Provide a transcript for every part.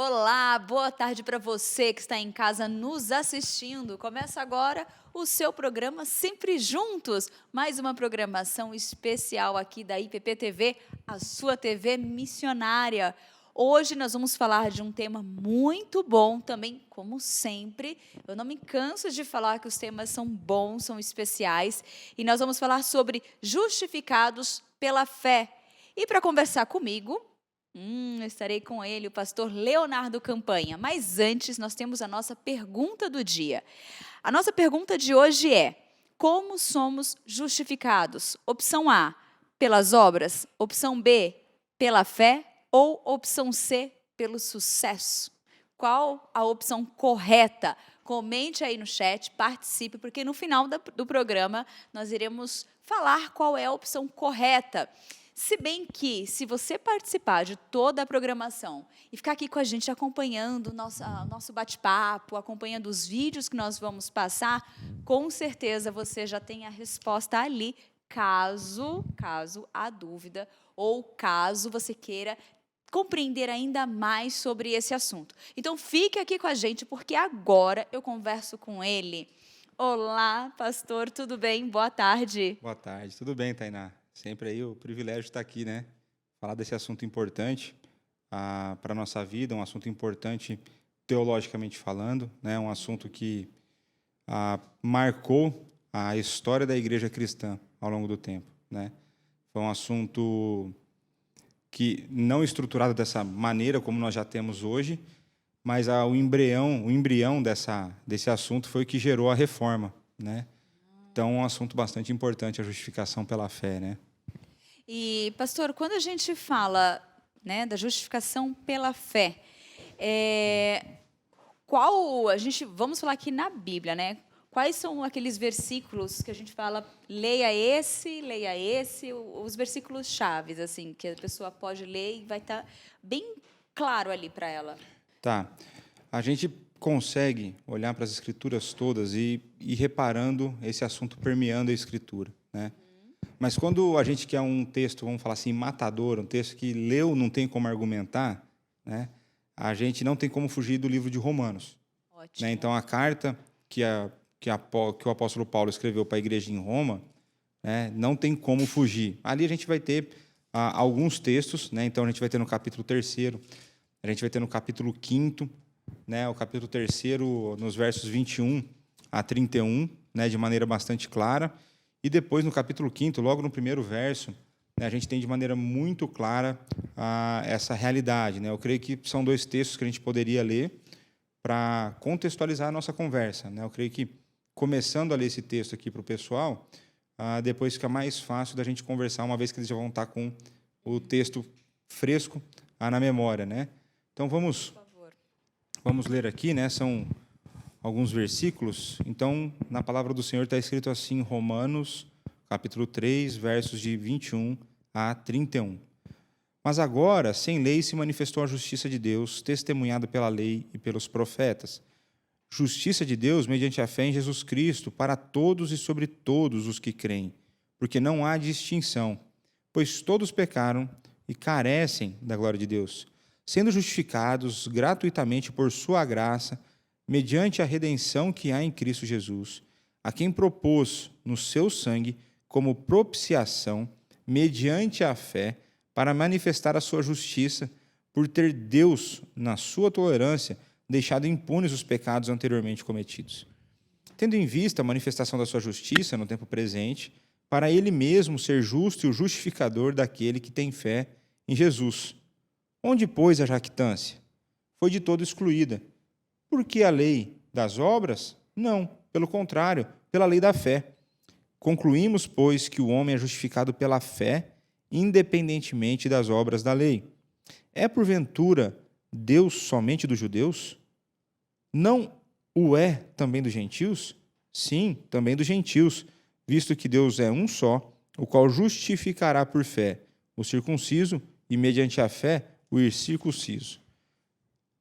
Olá, boa tarde para você que está em casa nos assistindo. Começa agora o seu programa Sempre Juntos, mais uma programação especial aqui da IPP TV, a sua TV missionária. Hoje nós vamos falar de um tema muito bom também, como sempre. Eu não me canso de falar que os temas são bons, são especiais, e nós vamos falar sobre justificados pela fé. E para conversar comigo, eu estarei com ele, o pastor Leonardo Campanha. Mas antes, nós temos a nossa pergunta do dia. A nossa pergunta de hoje é: como somos justificados? Opção A, pelas obras. Opção B, pela fé. Ou opção C, pelo sucesso? Qual a opção correta? Comente aí no chat, participe, porque no final do programa nós iremos falar qual é a opção correta. Se bem que, se você participar de toda a programação e ficar aqui com a gente acompanhando o nosso bate-papo, acompanhando os vídeos que nós vamos passar, com certeza você já tem a resposta ali, caso há dúvida ou caso você queira compreender ainda mais sobre esse assunto. Então, fique aqui com a gente, porque agora eu converso com ele. Olá, pastor, tudo bem? Boa tarde. Boa tarde, tudo bem, Tainá? Sempre aí o privilégio de estar aqui, né? Falar desse assunto importante para a nossa vida, um assunto importante teologicamente falando, né? Um assunto que marcou a história da igreja cristã ao longo do tempo, né? Foi um assunto que não estruturado dessa maneira como nós já temos hoje, mas o embrião desse assunto foi o que gerou a reforma, né? Então, é um assunto bastante importante, a justificação pela fé, né? E, pastor, quando a gente fala, né, da justificação pela fé, vamos falar aqui na Bíblia, né? Quais são aqueles versículos que a gente fala, leia esse, os versículos chaves, assim, que a pessoa pode ler e vai estar bem claro ali para ela? Tá. A gente consegue olhar para as escrituras todas e ir reparando esse assunto permeando a escritura, né? Mas quando a gente quer um texto, vamos falar assim, matador, um texto que leu não tem como argumentar, né? A gente não tem como fugir do livro de Romanos. Ótimo. Né? Então, a carta que o apóstolo Paulo escreveu para a igreja em Roma, né, não tem como fugir. Ali a gente vai ter alguns textos, né? Então, a gente vai ter no capítulo 3º, a gente vai ter no capítulo 5º, né, o capítulo 3º, nos versos 21 a 31, né, de maneira bastante clara. E depois, no capítulo 5º, logo no primeiro verso, né, a gente tem de maneira muito clara essa realidade, né? Eu creio que são dois textos que a gente poderia ler para contextualizar a nossa conversa, né? Eu creio que, começando a ler esse texto aqui para o pessoal, depois fica mais fácil da gente conversar, uma vez que eles já vão estar com o texto fresco na memória, né? Então, vamos ler aqui, né? São alguns versículos. Então, na palavra do Senhor está escrito assim, Romanos, capítulo 3, versos de 21 a 31. Mas agora, sem lei, se manifestou a justiça de Deus, testemunhada pela lei e pelos profetas. Justiça de Deus mediante a fé em Jesus Cristo, para todos e sobre todos os que creem, porque não há distinção, pois todos pecaram e carecem da glória de Deus, sendo justificados gratuitamente por sua graça, mediante a redenção que há em Cristo Jesus, a quem propôs no seu sangue como propiciação, mediante a fé, para manifestar a sua justiça, por ter Deus, na sua tolerância, deixado impunes os pecados anteriormente cometidos. Tendo em vista a manifestação da sua justiça no tempo presente, para ele mesmo ser justo e o justificador daquele que tem fé em Jesus. Onde, pois, a jactância? Foi de todo excluída. Por que a lei das obras? Não, pelo contrário, pela lei da fé. Concluímos, pois, que o homem é justificado pela fé, independentemente das obras da lei. É, porventura, Deus somente dos judeus? Não o é também dos gentios? Sim, também dos gentios, visto que Deus é um só, o qual justificará por fé o circunciso e, mediante a fé, o incircunciso.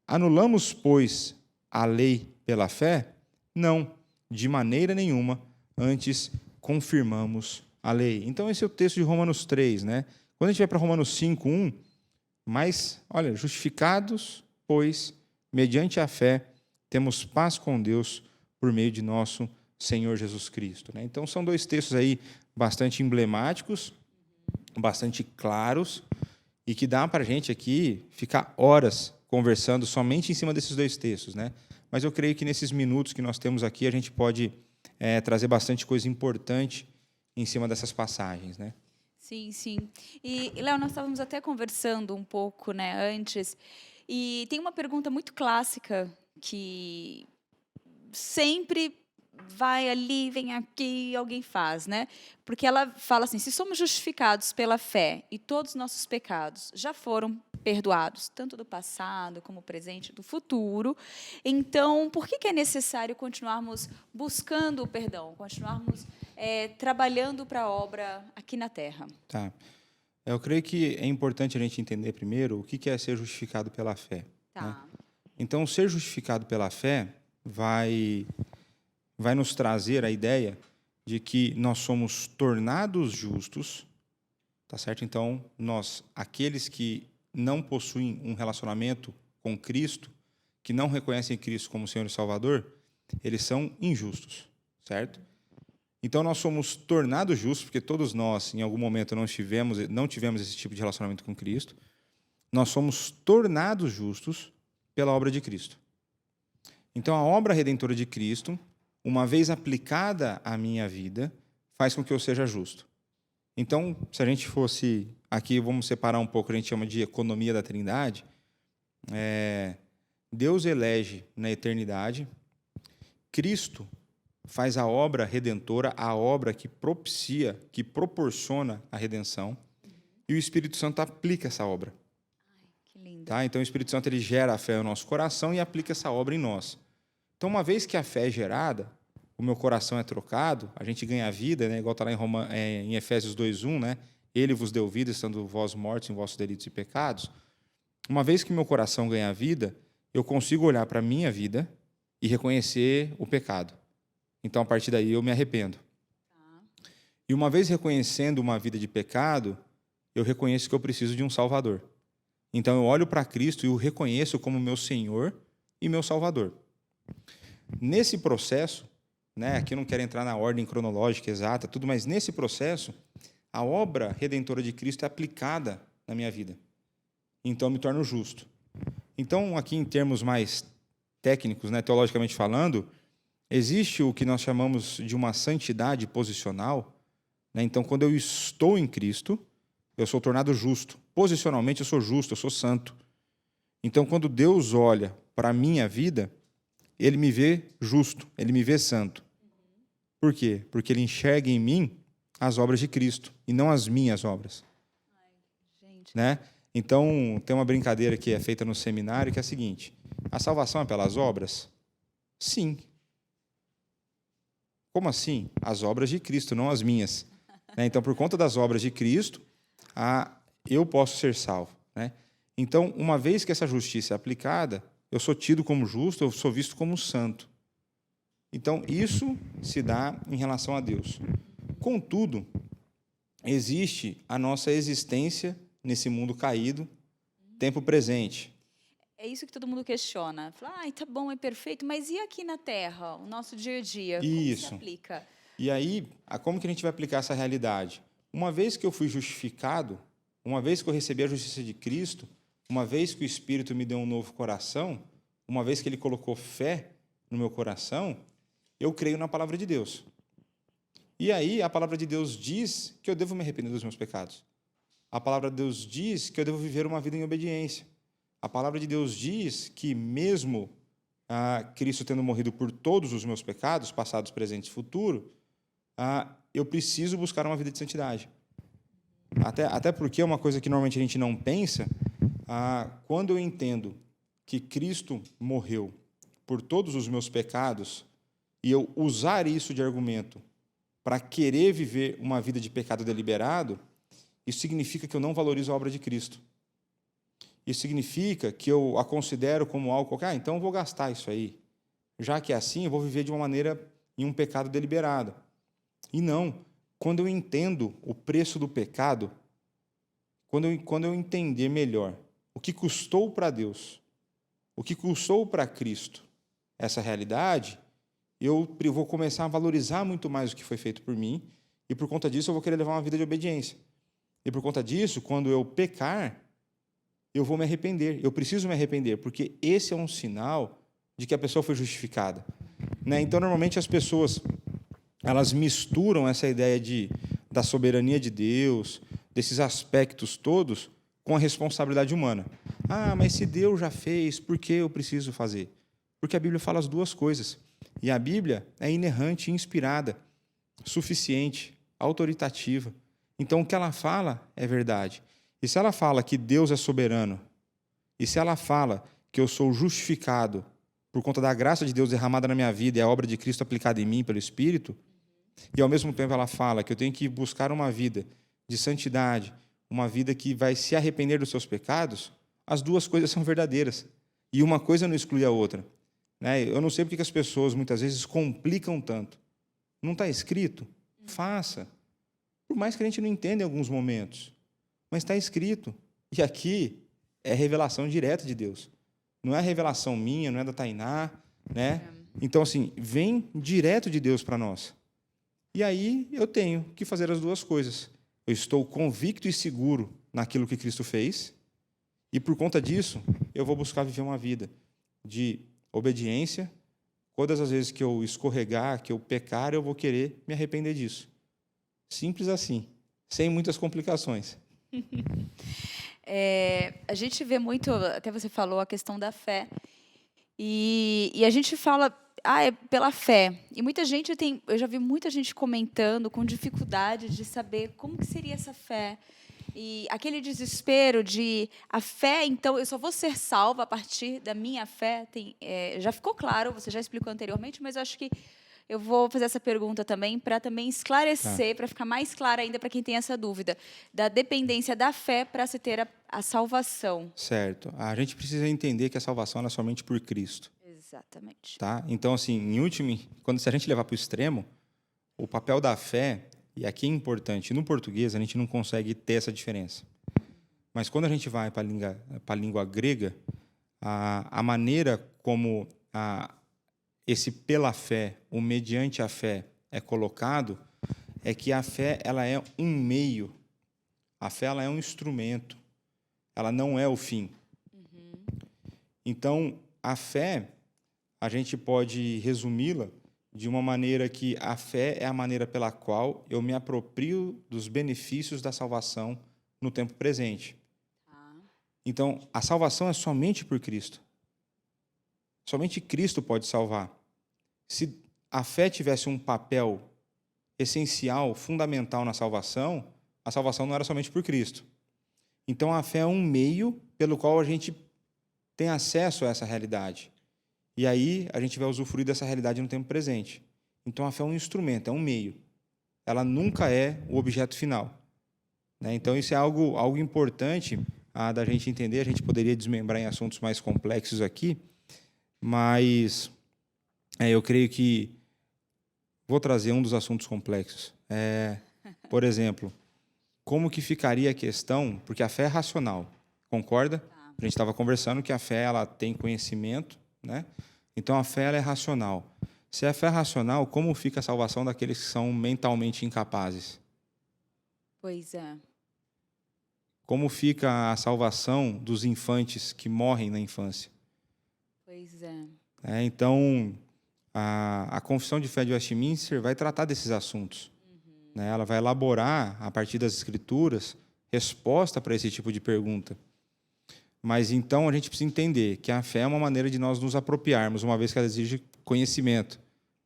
Anulamos, pois, a lei pela fé? Não, de maneira nenhuma, antes confirmamos a lei. Então, esse é o texto de Romanos 3, né? Quando a gente vai para Romanos 5:1, mas, olha, justificados pois, mediante a fé, temos paz com Deus por meio de nosso Senhor Jesus Cristo. Né? Então, são dois textos aí bastante emblemáticos, bastante claros, e que dá para a gente aqui ficar horas conversando somente em cima desses dois textos. Né? Mas eu creio que nesses minutos que nós temos aqui, a gente pode trazer bastante coisa importante em cima dessas passagens. Né? Sim, sim. E, Léo, nós estávamos até conversando um pouco, né, antes, e tem uma pergunta muito clássica que sempre vai ali, vem aqui, alguém faz, né? Porque ela fala assim: se somos justificados pela fé e todos os nossos pecados já foram perdoados, tanto do passado como presente, do futuro, então por que é necessário continuarmos buscando o perdão, continuarmos trabalhando para a obra aqui na Terra? Tá. Eu creio que é importante a gente entender primeiro o que é ser justificado pela fé. Né? Tá. Então, ser justificado pela fé vai nos trazer a ideia de que nós somos tornados justos, tá certo? Então, aqueles que não possuem um relacionamento com Cristo, que não reconhecem Cristo como Senhor e Salvador, eles são injustos, certo? Então, nós somos tornados justos, porque todos nós, em algum momento, não tivemos esse tipo de relacionamento com Cristo. Nós somos tornados justos pela obra de Cristo. Então, a obra redentora de Cristo, uma vez aplicada à minha vida, faz com que eu seja justo. Então, se a gente fosse... Aqui, vamos separar um pouco, a gente chama de economia da Trindade. Deus elege na eternidade, Cristo faz a obra redentora, a obra que propicia, que proporciona a redenção, e o Espírito Santo aplica essa obra. Que lindo. Tá? Então, o Espírito Santo ele gera a fé no nosso coração e aplica essa obra em nós. Então, uma vez que a fé é gerada, o meu coração é trocado, a gente ganha vida, né? Igual está lá em Efésios 2:1, né? Ele vos deu vida, estando vós mortos em vossos delitos e pecados. Uma vez que meu coração ganha vida, eu consigo olhar para a minha vida e reconhecer o pecado. Então, a partir daí, eu me arrependo. E uma vez reconhecendo uma vida de pecado, eu reconheço que eu preciso de um Salvador. Então, eu olho para Cristo e o reconheço como meu Senhor e meu Salvador. Nesse processo, né, aqui eu não quero entrar na ordem cronológica exata, tudo, mas nesse processo, a obra redentora de Cristo é aplicada na minha vida. Então, eu me torno justo. Então, aqui em termos mais técnicos, né, teologicamente falando, existe o que nós chamamos de uma santidade posicional. Né? Então, quando eu estou em Cristo, eu sou tornado justo. Posicionalmente, eu sou justo, eu sou santo. Então, quando Deus olha para a minha vida, Ele me vê justo, Ele me vê santo. Por quê? Porque Ele enxerga em mim as obras de Cristo e não as minhas obras. Gente. Né? Então, tem uma brincadeira que é feita no seminário que é a seguinte: a salvação é pelas obras? Sim. Como assim? As obras de Cristo, não as minhas. Né? Então, por conta das obras de Cristo, eu posso ser salvo. Né? Então, uma vez que essa justiça é aplicada, eu sou tido como justo, eu sou visto como santo. Então, isso se dá em relação a Deus. Contudo, existe a nossa existência nesse mundo caído, tempo presente. É isso que todo mundo questiona. Fala, tá bom, é perfeito, mas e aqui na Terra, o nosso dia a dia? Isso. Como se aplica? E aí, como que a gente vai aplicar essa realidade? Uma vez que eu fui justificado, uma vez que eu recebi a justiça de Cristo, uma vez que o Espírito me deu um novo coração, uma vez que Ele colocou fé no meu coração, eu creio na palavra de Deus. E aí, a palavra de Deus diz que eu devo me arrepender dos meus pecados. A palavra de Deus diz que eu devo viver uma vida em obediência. A palavra de Deus diz que mesmo Cristo tendo morrido por todos os meus pecados, passados, presentes e futuros, eu preciso buscar uma vida de santidade. Até porque é uma coisa que normalmente a gente não pensa, quando eu entendo que Cristo morreu por todos os meus pecados e eu usar isso de argumento para querer viver uma vida de pecado deliberado, isso significa que eu não valorizo a obra de Cristo. Isso significa que eu a considero como algo qualquer. Então eu vou gastar isso aí. Já que é assim, eu vou viver de uma maneira em um pecado deliberado. E não. Quando eu entendo o preço do pecado, quando eu entender melhor o que custou para Deus o que custou para Cristo essa realidade, eu vou começar a valorizar muito mais o que foi feito por mim, e por conta disso eu vou querer levar uma vida de obediência. E por conta disso, quando eu pecar, eu vou me arrepender. Eu preciso me arrepender, porque esse é um sinal de que a pessoa foi justificada. Né? Então, normalmente, as pessoas elas misturam essa ideia da soberania de Deus, desses aspectos todos, com a responsabilidade humana. Ah, mas se Deus já fez, por que eu preciso fazer? Porque a Bíblia fala as duas coisas. E a Bíblia é inerrante, inspirada, suficiente, autoritativa. Então, o que ela fala é verdade. E se ela fala que Deus é soberano, e se ela fala que eu sou justificado por conta da graça de Deus derramada na minha vida e a obra de Cristo aplicada em mim pelo Espírito, e ao mesmo tempo ela fala que eu tenho que buscar uma vida de santidade, uma vida que vai se arrepender dos seus pecados, as duas coisas são verdadeiras. E uma coisa não exclui a outra. Né? Eu não sei porque que as pessoas muitas vezes complicam tanto. Não está escrito? Faça. Por mais que a gente não entenda em alguns momentos. Mas está escrito. E aqui é revelação direta de Deus. Não é revelação minha, não é da Tainá. Né? Então, assim, vem direto de Deus para nós. E aí eu tenho que fazer as duas coisas. Eu estou convicto e seguro naquilo que Cristo fez, e por conta disso, eu vou buscar viver uma vida de obediência. Todas as vezes que eu escorregar, que eu pecar, eu vou querer me arrepender disso. Simples assim, sem muitas complicações. A gente vê muito, até você falou, a questão da fé. E a gente fala, é pela fé. E muita gente eu já vi muita gente comentando com dificuldade de saber como que seria essa fé. E aquele desespero de a fé, então eu só vou ser salva a partir da minha fé. Já ficou claro, você já explicou anteriormente, mas eu acho que eu vou fazer essa pergunta também para também esclarecer, para ficar mais clara ainda para quem tem essa dúvida, da dependência da fé para se ter a salvação. Certo. A gente precisa entender que a salvação é somente por Cristo. Exatamente. Tá? Então, assim, em último, se a gente levar para o extremo, o papel da fé, e aqui é importante, no português a gente não consegue ter essa diferença. Mas quando a gente vai para a língua grega, a maneira como esse pela fé, o mediante a fé é colocado, é que a fé ela é um meio, a fé ela é um instrumento, ela não é o fim. Então, a fé, a gente pode resumi-la de uma maneira que a fé é a maneira pela qual eu me aproprio dos benefícios da salvação no tempo presente. Então, a salvação é somente por Cristo. Somente Cristo pode salvar. Se a fé tivesse um papel essencial, fundamental na salvação, a salvação não era somente por Cristo. Então, a fé é um meio pelo qual a gente tem acesso a essa realidade. E aí, a gente vai usufruir dessa realidade no tempo presente. Então, a fé é um instrumento, é um meio. Ela nunca é o objeto final. Né? Então, isso é algo importante da gente entender. A gente poderia desmembrar em assuntos mais complexos aqui, mas eu creio que vou trazer um dos assuntos complexos. Por exemplo, como que ficaria a questão, porque a fé é racional, concorda? A gente estava conversando que a fé ela tem conhecimento, né? Então a fé ela é racional. Se a fé é racional, como fica a salvação daqueles que são mentalmente incapazes? Pois é. Como fica a salvação dos infantes que morrem na infância? Pois é. Então, a Confissão de Fé de Westminster vai tratar desses assuntos. Né? Ela vai elaborar, a partir das Escrituras, resposta para esse tipo de pergunta. Mas, então, a gente precisa entender que a fé é uma maneira de nós nos apropriarmos, uma vez que ela exige conhecimento,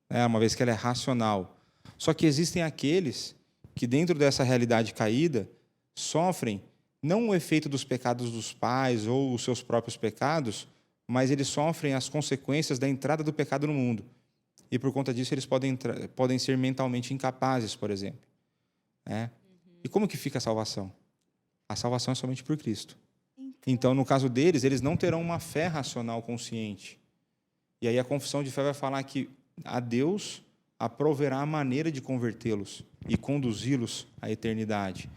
né? Uma vez que ela é racional. Só que existem aqueles que, dentro dessa realidade caída, sofrem não o efeito dos pecados dos pais ou os seus próprios pecados, mas eles sofrem as consequências da entrada do pecado no mundo. E, por conta disso, eles podem ser mentalmente incapazes, por exemplo. Né? E como que fica a salvação? A salvação é somente por Cristo. Então, no caso deles, eles não terão uma fé racional consciente. E aí a confissão de fé vai falar que a Deus aproverá a maneira de convertê-los e conduzi-los à eternidade.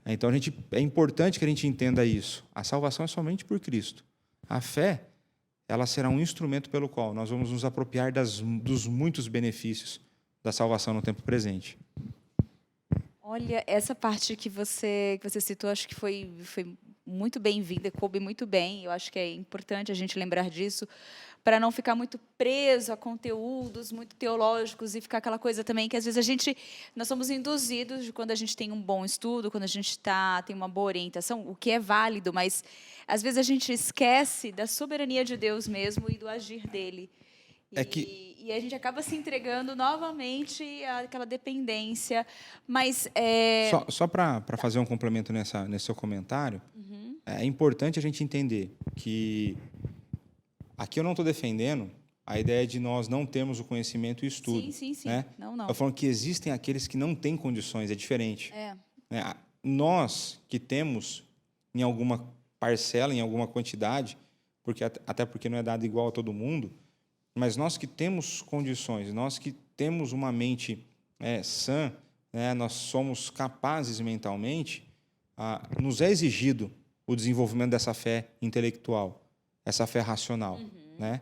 Então, é importante que a gente entenda isso. A salvação é somente por Cristo. A fé ela será um instrumento pelo qual nós vamos nos apropriar dos muitos benefícios da salvação no tempo presente. Olha, essa parte que você citou, acho que foi muito bem-vinda, coube muito bem. Eu acho que é importante a gente lembrar disso, para não ficar muito preso a conteúdos muito teológicos e ficar aquela coisa também que às vezes nós somos induzidos de quando a gente tem um bom estudo, quando a gente tem uma boa orientação, o que é válido, mas às vezes a gente esquece da soberania de Deus mesmo e do agir dele. É que E a gente acaba se entregando novamente àquela dependência, mas só para fazer um complemento nesse seu comentário, é importante a gente entender que aqui eu não estou defendendo a ideia de nós não termos o conhecimento e o estudo. sim, Né? não. Eu falando que existem aqueles que não têm condições, é diferente. É. Né? Nós que temos em alguma parcela, em alguma quantidade, até porque não é dado igual a todo mundo, mas nós que temos condições, nós que temos uma mente sã, né, nós somos capazes mentalmente, nos é exigido o desenvolvimento dessa fé intelectual, essa fé racional. Né?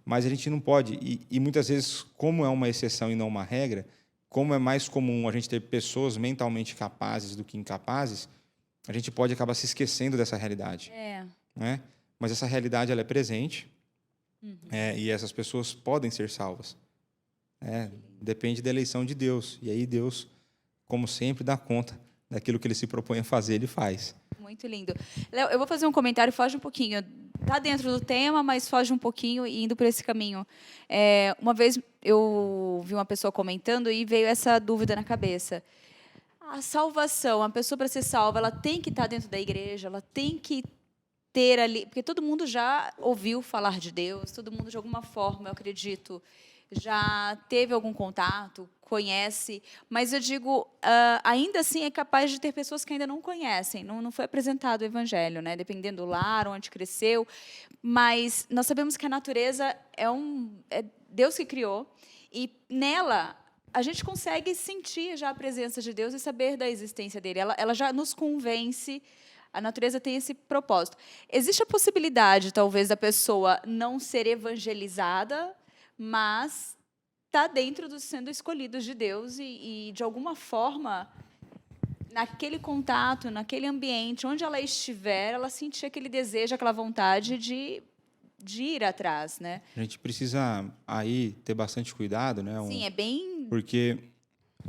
Mas a gente não pode, e muitas vezes, como é uma exceção e não uma regra, como é mais comum a gente ter pessoas mentalmente capazes do que incapazes, a gente pode acabar se esquecendo dessa realidade. Né? Mas essa realidade ela é presente, e essas pessoas podem ser salvas. Depende da eleição de Deus. E aí Deus, como sempre, dá conta daquilo que ele se propõe a fazer, ele faz. Muito lindo. Léo, eu vou fazer um comentário, foge um pouquinho. Está dentro do tema, mas foge um pouquinho e indo por esse caminho. Uma vez eu vi uma pessoa comentando e veio essa dúvida na cabeça. A salvação, a pessoa para ser salva, ela tem que estar dentro da igreja, ela tem que ter ali, porque todo mundo já ouviu falar de Deus, todo mundo de alguma forma, eu acredito, já teve algum contato, conhece, mas eu digo, ainda assim é capaz de ter pessoas que ainda não conhecem, não foi apresentado o evangelho, né? Dependendo do lar, onde cresceu, mas nós sabemos que a natureza é Deus que criou, e nela a gente consegue sentir já a presença de Deus e saber da existência dele, ela já nos convence. A natureza tem esse propósito. Existe a possibilidade, talvez, da pessoa não ser evangelizada, mas está dentro dos sendo escolhidos de Deus e, de alguma forma, naquele contato, naquele ambiente, onde ela estiver, ela sentir aquele desejo, aquela vontade de ir atrás, né? A gente precisa aí ter bastante cuidado, né? Sim, é bem... Porque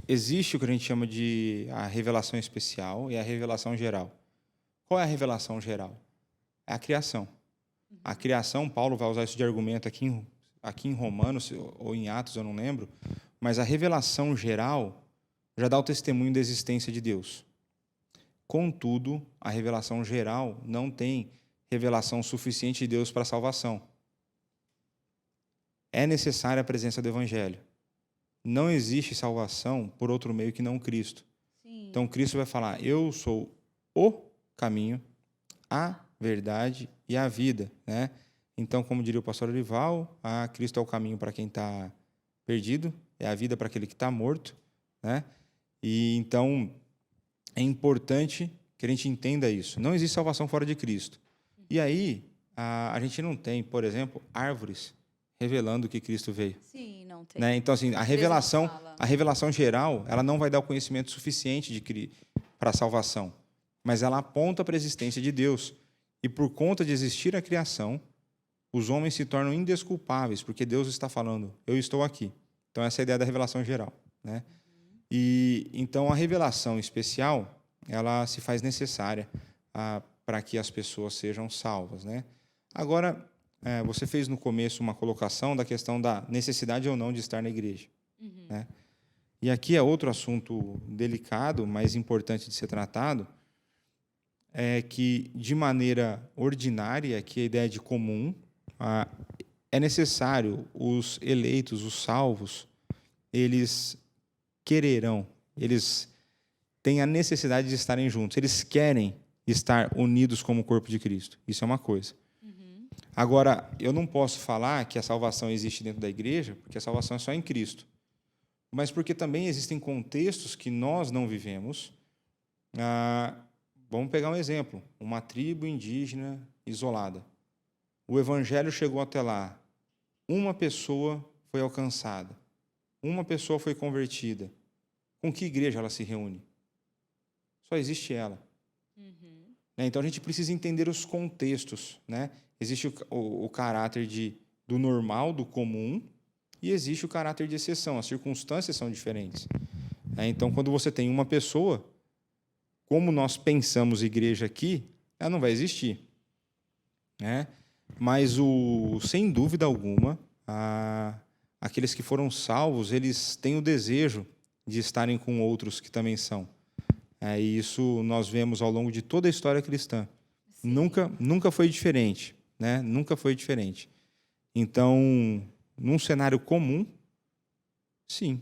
existe o que a gente chama de a revelação especial e a revelação geral. Qual é a revelação geral? É a criação. A criação, Paulo vai usar isso de argumento aqui em Romanos ou em Atos, eu não lembro, mas a revelação geral já dá o testemunho da existência de Deus. Contudo, a revelação geral não tem revelação suficiente de Deus para a salvação. É necessária a presença do Evangelho. Não existe salvação por outro meio que não Cristo. Sim. Então, Cristo vai falar, eu sou o caminho, a verdade e a vida, né? Então, como diria o pastor Orival, Cristo é o caminho para quem está perdido, é a vida para aquele que está morto, né? E então é importante que a gente entenda isso. Não existe salvação fora de Cristo. E aí a gente não tem, por exemplo, árvores revelando que Cristo veio. Sim, não tem. Né? Então, assim, a revelação geral, ela não vai dar o conhecimento suficiente para a salvação. Mas ela aponta para a existência de Deus. E por conta de existir a criação, os homens se tornam indesculpáveis, porque Deus está falando, eu estou aqui. Então, essa é a ideia da revelação geral. Né? E então, a revelação especial, ela se faz necessária para que as pessoas sejam salvas. Né? Agora, você fez no começo uma colocação da questão da necessidade ou não de estar na igreja. Né? E aqui é outro assunto delicado, mas importante de ser tratado, é que, de maneira ordinária, que a ideia de comum, é necessário os eleitos, os salvos, eles quererão, eles têm a necessidade de estarem juntos, eles querem estar unidos como o corpo de Cristo. Isso é uma coisa. Agora, eu não posso falar que a salvação existe dentro da igreja, porque a salvação é só em Cristo. Mas porque também existem contextos que nós não vivemos. Vamos pegar um exemplo, uma tribo indígena isolada. o evangelho chegou até lá, uma pessoa foi alcançada, uma pessoa foi convertida. Com que igreja ela se reúne? Só existe ela. Então, a gente precisa entender os contextos, né? Existe o caráter do normal, do comum, e existe o caráter de exceção. As circunstâncias são diferentes. Então, quando você tem uma pessoa, como nós pensamos igreja aqui, ela não vai existir, né? Mas, sem dúvida alguma, aqueles que foram salvos, eles têm o desejo de estarem com outros que também são. E isso nós vemos ao longo de toda a história cristã. Nunca foi diferente, né? Nunca foi diferente. Então, num cenário comum, sim,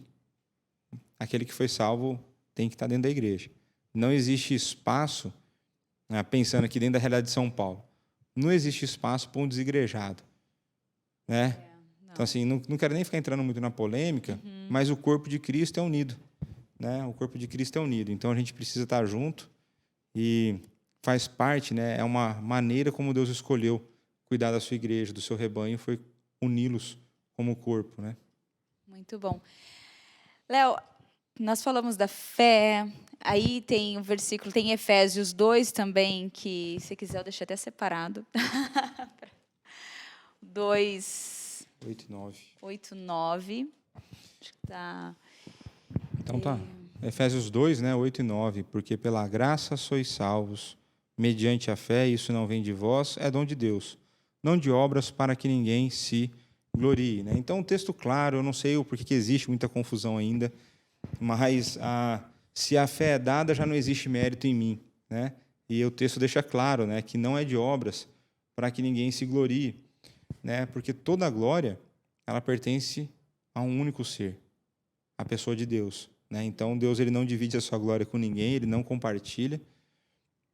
aquele que foi salvo tem que estar dentro da igreja. Não existe espaço, né, pensando aqui dentro da realidade de São Paulo, não existe espaço para um desigrejado, né? Então, assim, não quero nem ficar entrando muito na polêmica, mas o corpo de Cristo é unido, né? O corpo de Cristo é unido. Então, a gente precisa estar junto e faz parte, né? É uma maneira como Deus escolheu cuidar da sua igreja, do seu rebanho, foi uni-los como corpo, né? Muito bom. Léo, nós falamos da fé, aí tem um versículo, tem Efésios 2 também, que se quiser eu deixei até separado. 2, 8 e 9. 8, 9. Acho que tá. Então tá. Efésios 2, né, 8 e 9. Porque pela graça sois salvos, mediante a fé, isso não vem de vós, é dom de Deus, não de obras para que ninguém se glorie, né? Então, um texto claro, eu não sei o porquê que existe muita confusão ainda, mas se a fé é dada, já não existe mérito em mim, né? E o texto deixa claro, né, que não é de obras para que ninguém se glorie, né? Porque toda a glória, ela pertence a um único ser, a pessoa de Deus, né? Então, Deus ele não divide a sua glória com ninguém, ele não compartilha.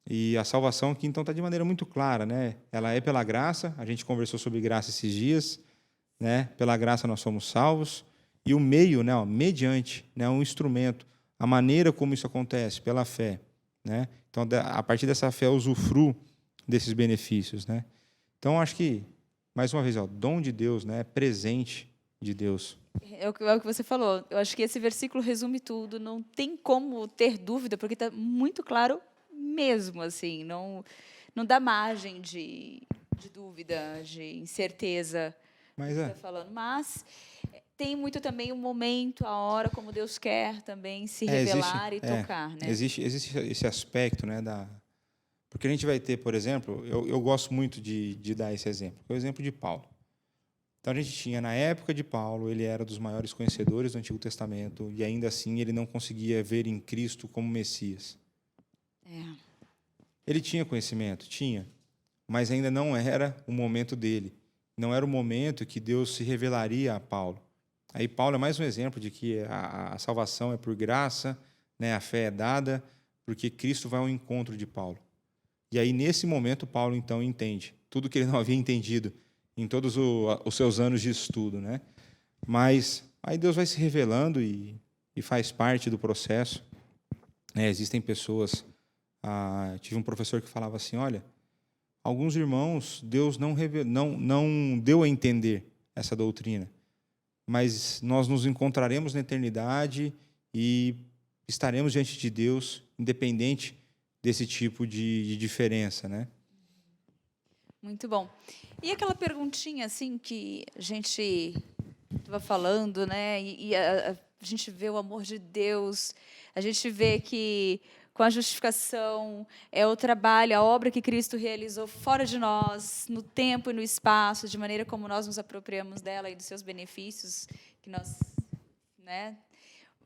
E a salvação aqui, então, está de maneira muito clara, né? Ela é pela graça, a gente conversou sobre graça esses dias, né? Pela graça nós somos salvos. E o meio, né? Mediante, né? Um instrumento. A maneira como isso acontece, pela fé, né? Então, a partir dessa fé, eu usufruo desses benefícios, né? Então, acho que, mais uma vez, dom de Deus, né? Presente de Deus. É o que você falou. Eu acho que esse versículo resume tudo. Não tem como ter dúvida, porque está muito claro mesmo, assim. Não dá margem de dúvida, de incerteza. Mas Tá falando. Mas tem muito também o momento, a hora, como Deus quer também se revelar e tocar, né? Existe esse aspecto, né? Porque a gente vai ter, por exemplo, eu gosto muito de dar esse exemplo, que é o exemplo de Paulo. Então, a gente tinha, na época de Paulo, ele era dos maiores conhecedores do Antigo Testamento, e ainda assim ele não conseguia ver em Cristo como Messias. Ele tinha conhecimento, mas ainda não era o momento dele. Não era o momento que Deus se revelaria a Paulo. Aí Paulo é mais um exemplo de que a salvação é por graça, né? A fé é dada, porque Cristo vai ao encontro de Paulo. E aí, nesse momento, Paulo, então, entende tudo que ele não havia entendido em todos os seus anos de estudo, né? Mas aí Deus vai se revelando e faz parte do processo. Existem pessoas... tive um professor que falava assim, olha, alguns irmãos, Deus não deu a entender essa doutrina, mas nós nos encontraremos na eternidade e estaremos diante de Deus, independente desse tipo de diferença, né? Muito bom. E aquela perguntinha, assim, que a gente estava falando, né? E a gente vê o amor de Deus, a gente vê que com a justificação é o trabalho, a obra que Cristo realizou fora de nós, no tempo e no espaço, de maneira como nós nos apropriamos dela e dos seus benefícios que nós, né?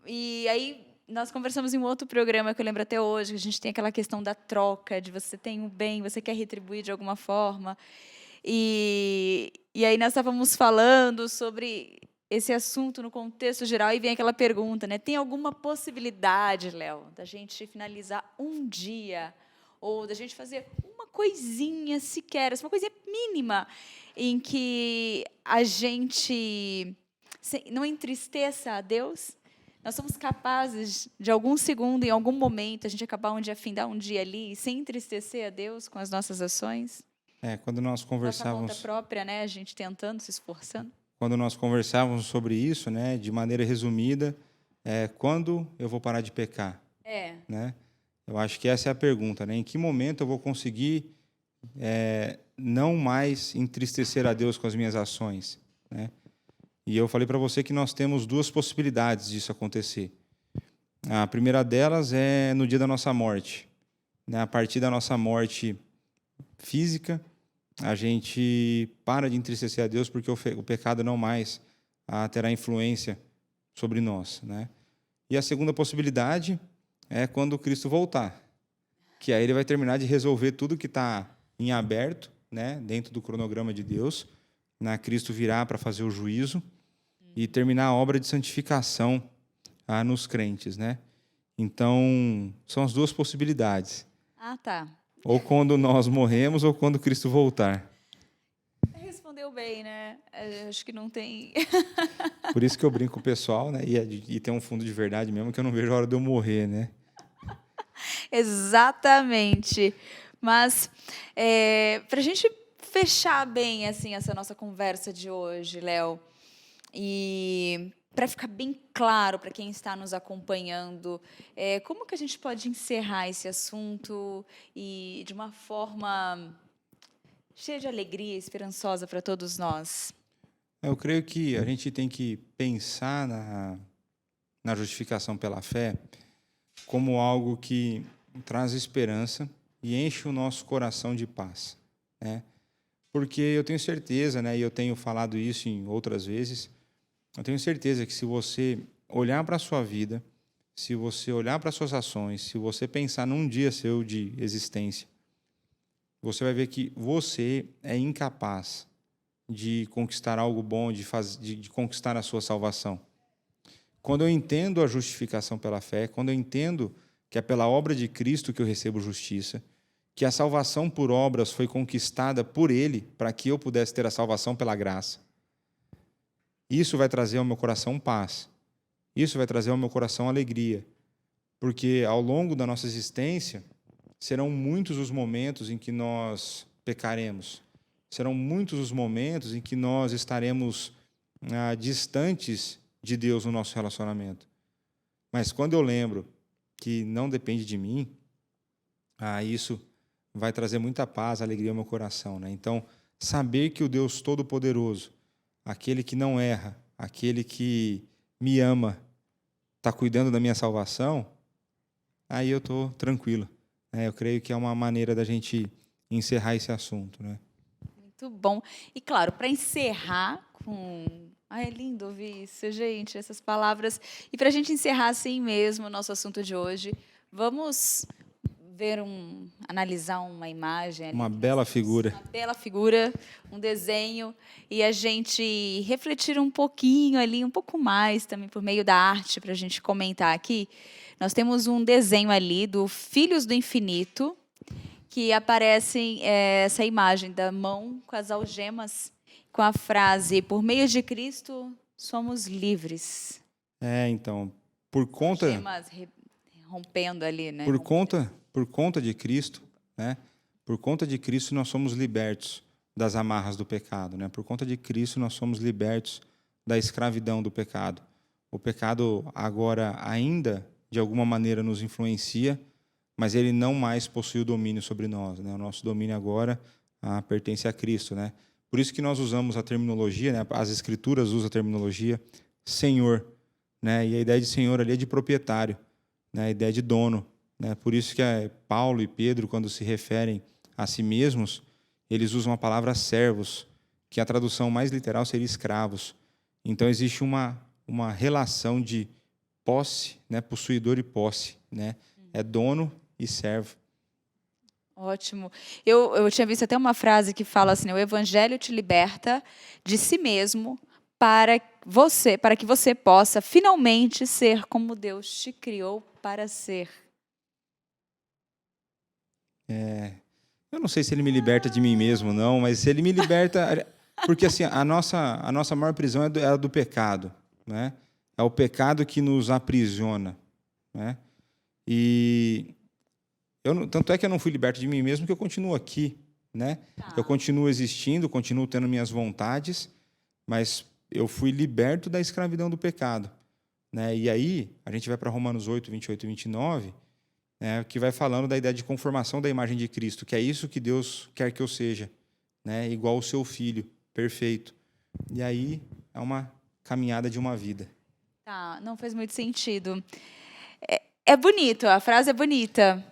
E aí nós conversamos em um outro programa que eu lembro até hoje, que a gente tem aquela questão da troca, de você tem um bem, você quer retribuir de alguma forma. E aí nós estávamos falando sobre esse assunto no contexto geral e vem aquela pergunta, né? Tem alguma possibilidade, Léo, da gente finalizar um dia ou da gente fazer uma coisinha sequer, uma coisinha mínima em que a gente não entristeça a Deus? Nós somos capazes, de algum segundo, em algum momento, a gente acabar um dia, findar um dia ali, sem entristecer a Deus com as nossas ações? Quando nós Nossa conta conversávamos, própria, né? A gente tentando, se esforçando. quando nós conversávamos sobre isso, né, de maneira resumida, quando eu vou parar de pecar, É. né? Eu acho que essa é a pergunta, né? Em que momento eu vou conseguir não mais entristecer a Deus com as minhas ações, né? E eu falei para você que nós temos duas possibilidades disso acontecer. A primeira delas é no dia da nossa morte, né? A partir da nossa morte física, a gente para de entristecer a Deus porque o pecado não mais terá influência sobre nós, né? E a segunda possibilidade é quando Cristo voltar, que aí ele vai terminar de resolver tudo que está em aberto, né, dentro do cronograma de Deus, né? Cristo virá para fazer o juízo e terminar a obra de santificação nos crentes, né? Então, são as duas possibilidades. Ah, tá. Ou quando nós morremos ou quando Cristo voltar. Respondeu bem, né? Acho que não tem. Por isso que eu brinco com o pessoal, né? E tem um fundo de verdade mesmo, que eu não vejo a hora de eu morrer, né? Exatamente. Mas para a gente fechar bem assim essa nossa conversa de hoje, Léo, e para ficar bem claro para quem está nos acompanhando, como que a gente pode encerrar esse assunto e de uma forma cheia de alegria, esperançosa para todos nós? Eu creio que a gente tem que pensar na justificação pela fé como algo que traz esperança e enche o nosso coração de paz, né? Porque eu tenho certeza, né, e eu tenho falado isso em outras vezes, eu tenho certeza que se você olhar para a sua vida, se você olhar para as suas ações, se você pensar num dia seu de existência, você vai ver que você é incapaz de conquistar algo bom, de conquistar a sua salvação. Quando eu entendo a justificação pela fé, quando eu entendo que é pela obra de Cristo que eu recebo justiça, que a salvação por obras foi conquistada por Ele para que eu pudesse ter a salvação pela graça, isso vai trazer ao meu coração paz, isso vai trazer ao meu coração alegria, porque ao longo da nossa existência serão muitos os momentos em que nós pecaremos, serão muitos os momentos em que nós estaremos distantes de Deus no nosso relacionamento. Mas quando eu lembro que não depende de mim, isso vai trazer muita paz, alegria ao meu coração, né? Então, saber que o Deus Todo-Poderoso, aquele que não erra, aquele que me ama, está cuidando da minha salvação, aí eu estou tranquilo, né? Eu creio que é uma maneira da gente encerrar esse assunto, né? Muito bom. E claro, para encerrar com... Ai, é lindo ouvir isso, gente, essas palavras. E para a gente encerrar assim mesmo o nosso assunto de hoje, vamos analisar uma imagem ali. Uma bela figura. Uma bela figura, um desenho, e a gente refletir um pouquinho ali, um pouco mais também por meio da arte, para a gente comentar aqui. Nós temos um desenho ali do Filhos do Infinito, que aparece essa imagem da mão com as algemas, com a frase, por meio de Cristo, somos livres. Então, por conta... Algemas rompendo ali, né? Por conta de Cristo, né? Por conta de Cristo nós somos libertos das amarras do pecado, né? Por conta de Cristo nós somos libertos da escravidão do pecado. O pecado agora ainda de alguma maneira nos influencia, mas ele não mais possui o domínio sobre nós, né? O nosso domínio agora pertence a Cristo, né? Por isso que nós usamos a terminologia, né? As Escrituras usam a terminologia Senhor, né? E a ideia de Senhor ali é de proprietário, né? A ideia de dono, né? Por isso que Paulo e Pedro, quando se referem a si mesmos, eles usam a palavra servos, que a tradução mais literal seria escravos. Então existe uma relação de posse, né? Possuidor e posse, né? É dono e servo. Ótimo. Eu tinha visto até uma frase que fala assim, o evangelho te liberta de si mesmo para que você possa finalmente ser como Deus te criou para ser. Eu não sei se ele me liberta de mim mesmo, não, mas se ele me liberta... Porque assim, a nossa maior prisão é a do pecado, né? É o pecado que nos aprisiona, né? E tanto é que eu não fui liberto de mim mesmo, que eu continuo aqui, né? Eu continuo existindo, continuo tendo minhas vontades, mas eu fui liberto da escravidão do pecado, né? E aí, a gente vai para Romanos 8, 28 e 29, né, que vai falando da ideia de conformação da imagem de Cristo, que é isso que Deus quer que eu seja, né? Igual o seu Filho, perfeito. E aí, é uma caminhada de uma vida. Tá, não faz muito sentido. É bonito, a frase é bonita,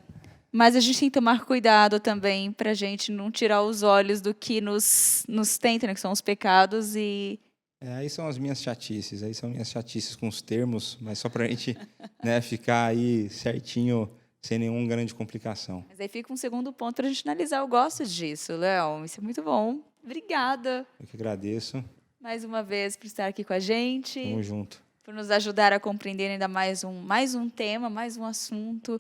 mas a gente tem que tomar cuidado também para a gente não tirar os olhos do que nos tenta, né, que são os pecados e... Aí são as minhas chatices com os termos, mas só para a gente, né, ficar aí certinho, sem nenhuma grande complicação. Mas aí fica um segundo ponto para a gente analisar. Eu gosto disso, Léo, isso é muito bom. Obrigada Eu que agradeço. mais uma vez por estar aqui com a gente. Tamo junto. Por nos ajudar a compreender ainda mais um tema, mais um assunto.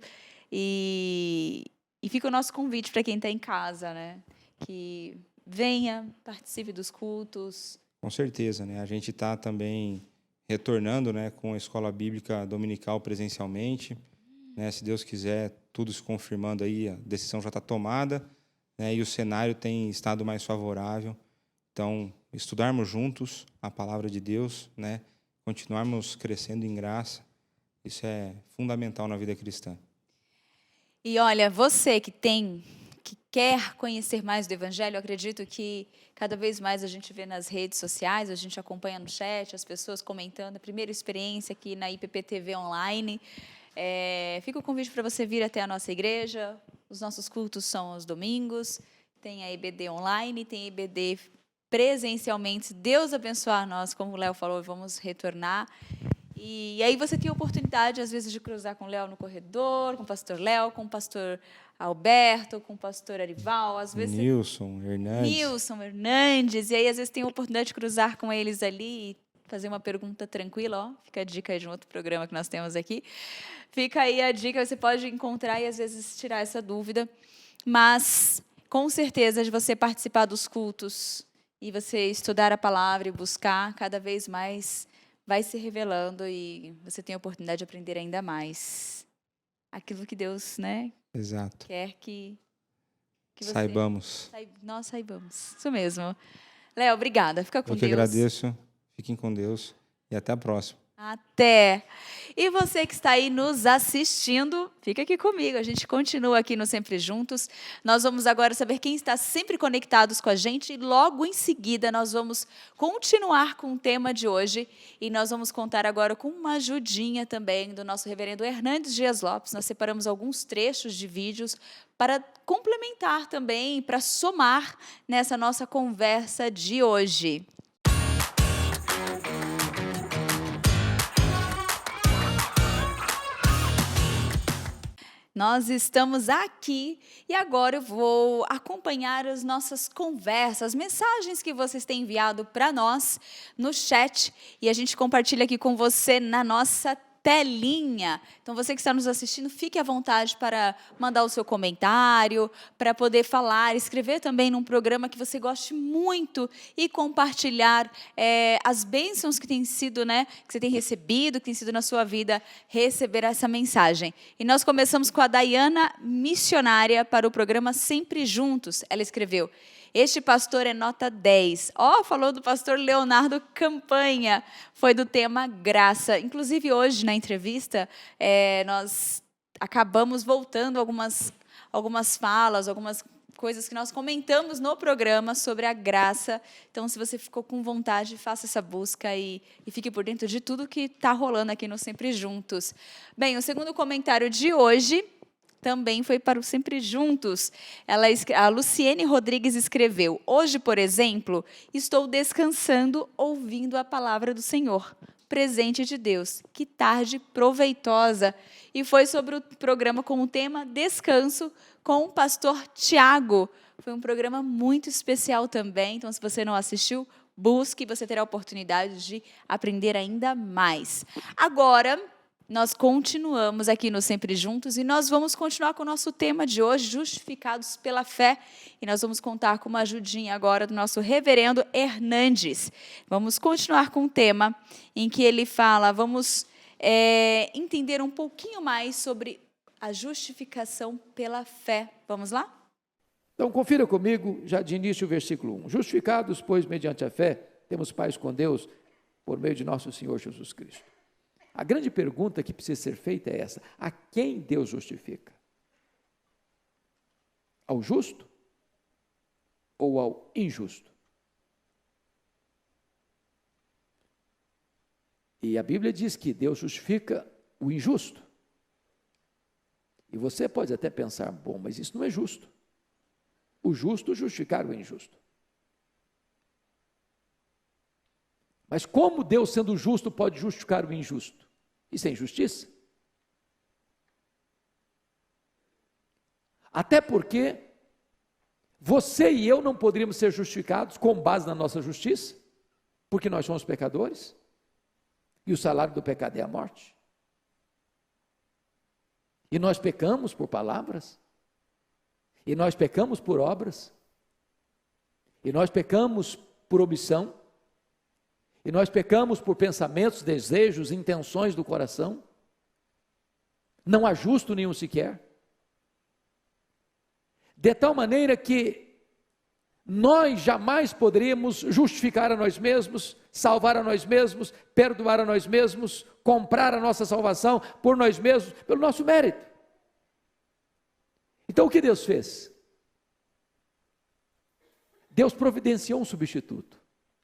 E fica o nosso convite para quem está em casa, né? Que venha, participe dos cultos. Com certeza, né? A gente está também retornando, né, com a escola bíblica dominical presencialmente, né? Se Deus quiser, tudo se confirmando aí, a decisão já está tomada, né? E o cenário tem estado mais favorável. Então, estudarmos juntos a palavra de Deus, né? Continuarmos crescendo em graça, isso é fundamental na vida cristã. E olha, você que quer conhecer mais do Evangelho, eu acredito que cada vez mais a gente vê nas redes sociais, a gente acompanha no chat, as pessoas comentando a primeira experiência aqui na IPP TV Online. Fica o convite para você vir até a nossa igreja. Os nossos cultos são aos domingos, tem a EBD Online, tem a EBD presencialmente. Se Deus abençoar nós, como o Léo falou, vamos retornar. E aí você tem a oportunidade, às vezes, de cruzar com o Léo no corredor, com o pastor Léo, com o pastor Alberto, com o pastor Arival, às vezes Nilson Hernandes, e aí às vezes tem a oportunidade de cruzar com eles ali e fazer uma pergunta tranquila, ó, fica a dica aí de um outro programa que nós temos aqui. Fica aí a dica, você pode encontrar e às vezes tirar essa dúvida, mas com certeza de você participar dos cultos e você estudar a palavra e buscar, cada vez mais vai se revelando e você tem a oportunidade de aprender ainda mais aquilo que Deus, né, Exato. quer que você... Nós saibamos. Isso mesmo. Léo, obrigada. Fica com Deus. Eu que agradeço. Fiquem com Deus e até a próxima. Até! E você que está aí nos assistindo, fica aqui comigo, a gente continua aqui no Sempre Juntos. Nós vamos agora saber quem está sempre conectados com a gente e logo em seguida nós vamos continuar com o tema de hoje e nós vamos contar agora com uma ajudinha também do nosso reverendo Hernandes Dias Lopes. Nós separamos alguns trechos de vídeos para complementar também, para somar nessa nossa conversa de hoje. Nós estamos aqui e agora eu vou acompanhar as nossas conversas, as mensagens que vocês têm enviado para nós no chat e a gente compartilha aqui com você na nossa telinha. Então, você que está nos assistindo, fique à vontade para mandar o seu comentário, para poder falar, escrever também num programa que você goste muito e compartilhar as bênçãos que tem sido, né, que você tem recebido, que tem sido na sua vida, receber essa mensagem. E nós começamos com a Dayana, missionária, para o programa Sempre Juntos. Ela escreveu: este pastor é nota 10. Falou do pastor Leonardo Campanha. Foi do tema graça. Inclusive, hoje, na entrevista, nós acabamos voltando algumas falas, algumas coisas que nós comentamos no programa sobre a graça. Então, se você ficou com vontade, faça essa busca e fique por dentro de tudo que está rolando aqui no Sempre Juntos. Bem, o segundo comentário de hoje também foi para o Sempre Juntos. A Luciene Rodrigues escreveu: hoje, por exemplo, estou descansando ouvindo a palavra do Senhor. Presente de Deus. Que tarde proveitosa. E foi sobre o programa com o tema Descanso com o pastor Tiago. Foi um programa muito especial também. Então, se você não assistiu, busque, você terá a oportunidade de aprender ainda mais. Agora, nós continuamos aqui no Sempre Juntos e nós vamos continuar com o nosso tema de hoje, justificados pela fé. E nós vamos contar com uma ajudinha agora do nosso reverendo Hernandes. Vamos continuar com o tema em que ele fala, vamos entender um pouquinho mais sobre a justificação pela fé. Vamos lá? Então, confira comigo, já de início, o versículo 1. Justificados, pois, mediante a fé, temos paz com Deus, por meio de nosso Senhor Jesus Cristo. A grande pergunta que precisa ser feita é essa: a quem Deus justifica? Ao justo ou ao injusto? E a Bíblia diz que Deus justifica o injusto. E você pode até pensar, bom, mas isso não é justo. O justo justificar o injusto. Mas como Deus, sendo justo, pode justificar o injusto? Isso é injustiça? Até porque você e eu não poderíamos ser justificados com base na nossa justiça, porque nós somos pecadores, e o salário do pecado é a morte. E nós pecamos por palavras, e nós pecamos por obras, e nós pecamos por omissão, e nós pecamos por pensamentos, desejos, intenções do coração. Não há justo nenhum sequer. De tal maneira que nós jamais poderíamos justificar a nós mesmos, salvar a nós mesmos, perdoar a nós mesmos, comprar a nossa salvação por nós mesmos, pelo nosso mérito. Então o que Deus fez? Deus providenciou um substituto,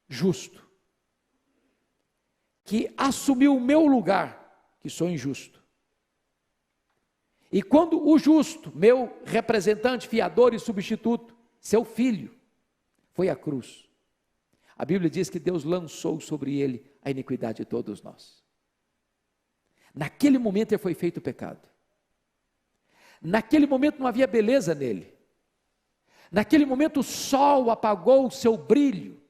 justo, que assumiu o meu lugar, que sou injusto. E quando o justo, meu representante, fiador e substituto, seu filho, foi à cruz, a Bíblia diz que Deus lançou sobre ele a iniquidade de todos nós. Naquele momento ele foi feito o pecado. Naquele momento não havia beleza nele. Naquele momento o sol apagou o seu brilho.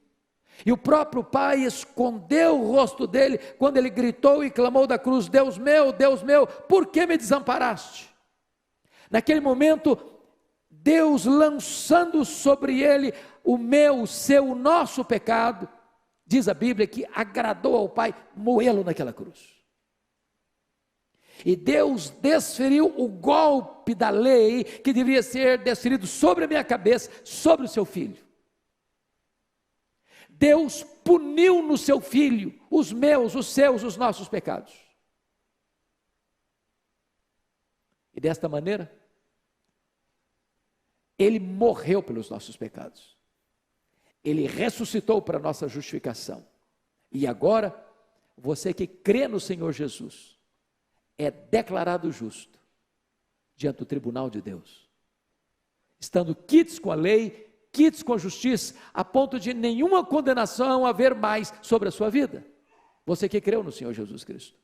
E o próprio Pai escondeu o rosto dele quando ele gritou e clamou da cruz: Deus meu, por que me desamparaste? Naquele momento, Deus lançando sobre ele o meu, o seu, o nosso pecado, diz a Bíblia que agradou ao Pai moê-lo naquela cruz. E Deus desferiu o golpe da lei que deveria ser desferido sobre a minha cabeça, sobre o seu filho. Deus puniu no seu filho os meus, os seus, os nossos pecados. E desta maneira, ele morreu pelos nossos pecados. Ele ressuscitou para a nossa justificação. E agora, você que crê no Senhor Jesus, é declarado justo diante do tribunal de Deus, estando quites com a lei, quites com a justiça, a ponto de nenhuma condenação haver mais sobre a sua vida. Você que creu no Senhor Jesus Cristo.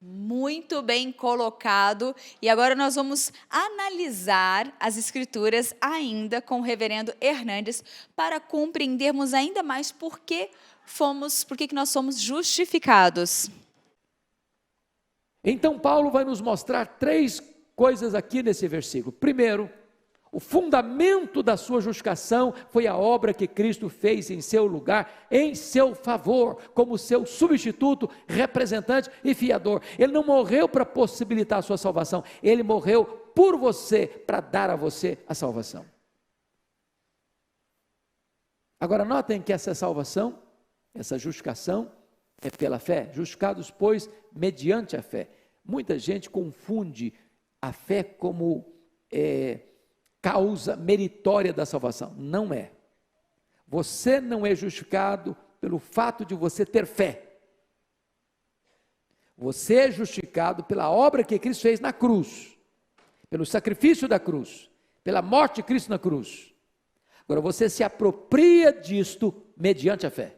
Muito bem colocado. E agora nós vamos analisar as Escrituras ainda com o reverendo Hernandes para compreendermos ainda mais por que nós somos justificados. Então Paulo vai nos mostrar 3 coisas aqui nesse versículo. Primeiro, o fundamento da sua justificação foi a obra que Cristo fez em seu lugar, em seu favor, como seu substituto, representante e fiador. Ele não morreu para possibilitar a sua salvação, ele morreu por você, para dar a você a salvação. Agora notem que essa salvação, essa justificação, é pela fé. Justificados, pois, mediante a fé. Muita gente confunde a fé como causa meritória da salvação. Não é. Você não é justificado pelo fato de você ter fé. Você é justificado pela obra que Cristo fez na cruz, pelo sacrifício da cruz, pela morte de Cristo na cruz. Agora você se apropria disto mediante a fé.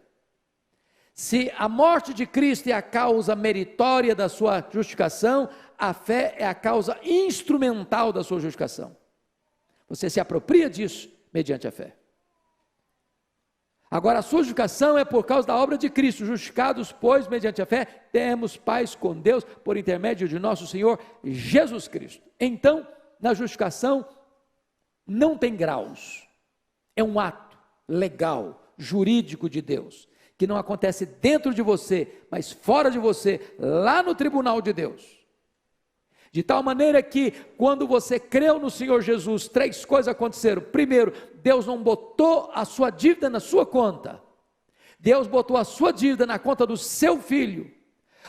Se a morte de Cristo é a causa meritória da sua justificação, a fé é a causa instrumental da sua justificação. Você se apropria disso mediante a fé. Agora, a sua justificação é por causa da obra de Cristo. Justificados, pois, mediante a fé, temos paz com Deus por intermédio de nosso Senhor Jesus Cristo. Então, na justificação, não tem graus. É um ato legal, jurídico de Deus, que não acontece dentro de você, mas fora de você, lá no tribunal de Deus. De tal maneira que, quando você creu no Senhor Jesus, 3 coisas aconteceram. Primeiro, Deus não botou a sua dívida na sua conta. Deus botou a sua dívida na conta do seu filho.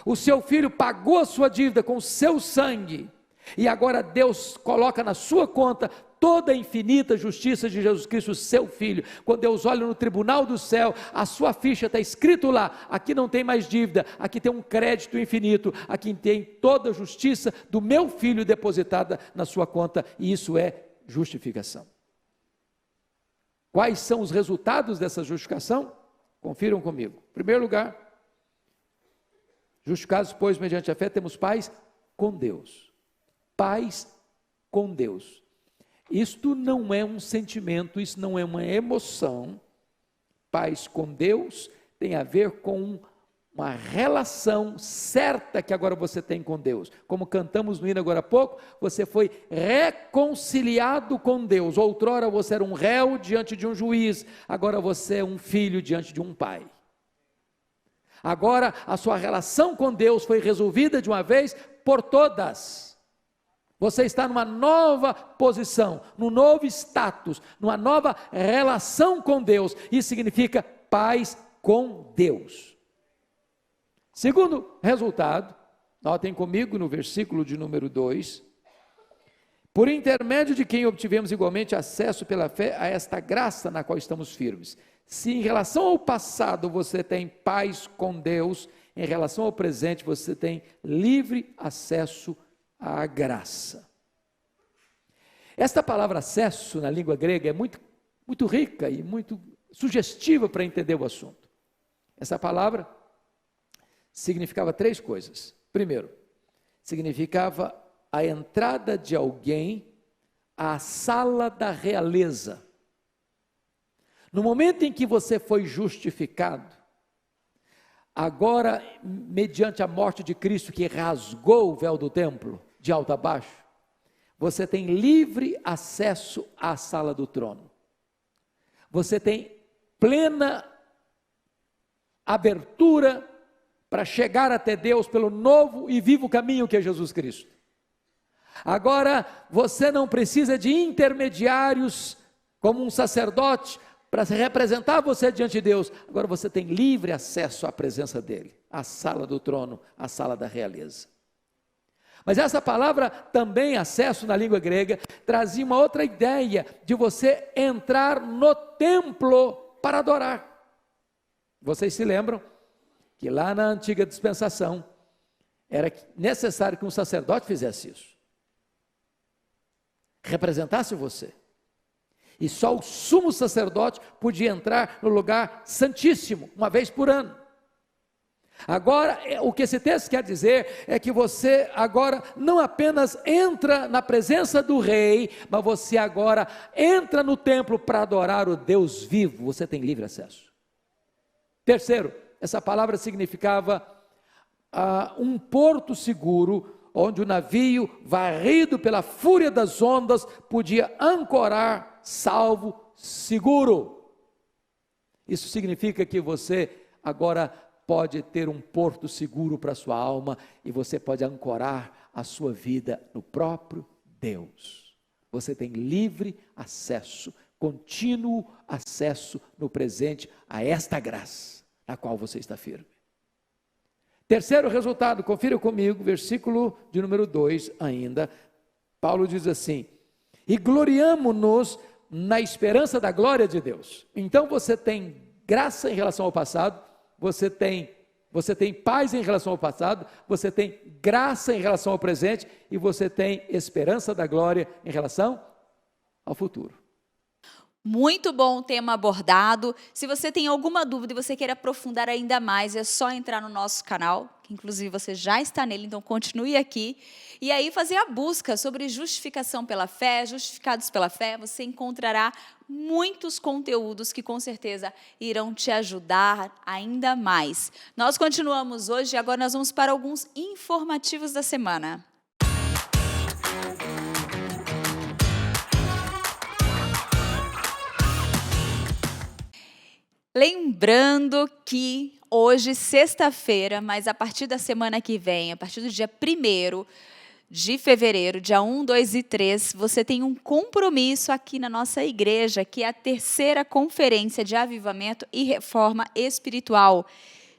O seu filho pagou a sua dívida com o seu sangue. E agora Deus coloca na sua conta toda a infinita justiça de Jesus Cristo, seu Filho. Quando Deus olha no tribunal do céu, a sua ficha está escrito lá, aqui não tem mais dívida, aqui tem um crédito infinito, aqui tem toda a justiça do meu Filho depositada na sua conta, e isso é justificação. Quais são os resultados dessa justificação? Confiram comigo. Em primeiro lugar, justificados, pois, mediante a fé, temos paz com Deus. Paz com Deus. Isto não é um sentimento, isso não é uma emoção. Paz com Deus tem a ver com uma relação certa que agora você tem com Deus. Como cantamos no hino agora há pouco, você foi reconciliado com Deus. Outrora você era um réu diante de um juiz, agora você é um filho diante de um pai. Agora a sua relação com Deus foi resolvida de uma vez por todas. Você está numa nova posição, num novo status, numa nova relação com Deus. Isso significa paz com Deus. Segundo resultado, notem comigo no versículo de número 2. Por intermédio de quem obtivemos igualmente acesso pela fé a esta graça na qual estamos firmes. Se em relação ao passado você tem paz com Deus, em relação ao presente você tem livre acesso à graça. Esta palavra acesso na língua grega é muito rica e muito sugestiva para entender o assunto. Essa palavra significava 3 coisas. Primeiro, significava a entrada de alguém à sala da realeza. No momento em que você foi justificado, agora, mediante a morte de Cristo, que rasgou o véu do templo, de alto a baixo, você tem livre acesso à sala do trono. Você tem plena abertura para chegar até Deus pelo novo e vivo caminho que é Jesus Cristo. Agora, você não precisa de intermediários, como um sacerdote, para representar você diante de Deus. Agora você tem livre acesso à presença dele, à sala do trono, à sala da realeza. Mas essa palavra também, acesso na língua grega, trazia uma outra ideia de você entrar no templo para adorar. Vocês se lembram que lá na antiga dispensação era necessário que um sacerdote fizesse isso, representasse você. E só o sumo sacerdote podia entrar no lugar santíssimo, uma vez por ano. Agora, o que esse texto quer dizer é que você agora não apenas entra na presença do rei, mas você agora entra no templo para adorar o Deus vivo, você tem livre acesso. Terceiro, essa palavra significava um porto seguro, onde o navio, varrido pela fúria das ondas, podia ancorar salvo, seguro. Isso significa que você agora pode ter um porto seguro para a sua alma e você pode ancorar a sua vida no próprio Deus. Você tem livre acesso, contínuo acesso no presente a esta graça, na qual você está firme. Terceiro resultado, confira comigo, versículo de número 2 ainda. Paulo diz assim: e gloriamo-nos na esperança da glória de Deus. Então você tem graça em relação ao passado, você tem paz em relação ao passado, você tem graça em relação ao presente e você tem esperança da glória em relação ao futuro. Muito bom o tema abordado. Se você tem alguma dúvida e você quer aprofundar ainda mais, é só entrar no nosso canal, que inclusive você já está nele, então continue aqui. E aí fazer a busca sobre justificação pela fé, justificados pela fé, você encontrará muitos conteúdos que com certeza irão te ajudar ainda mais. Nós continuamos hoje e agora nós vamos para alguns informativos da semana. Lembrando que hoje, sexta-feira, mas a partir da semana que vem, a partir do dia 1º de fevereiro, dia 1, 2 e 3, você tem um compromisso aqui na nossa igreja, que é a terceira conferência de avivamento e reforma espiritual,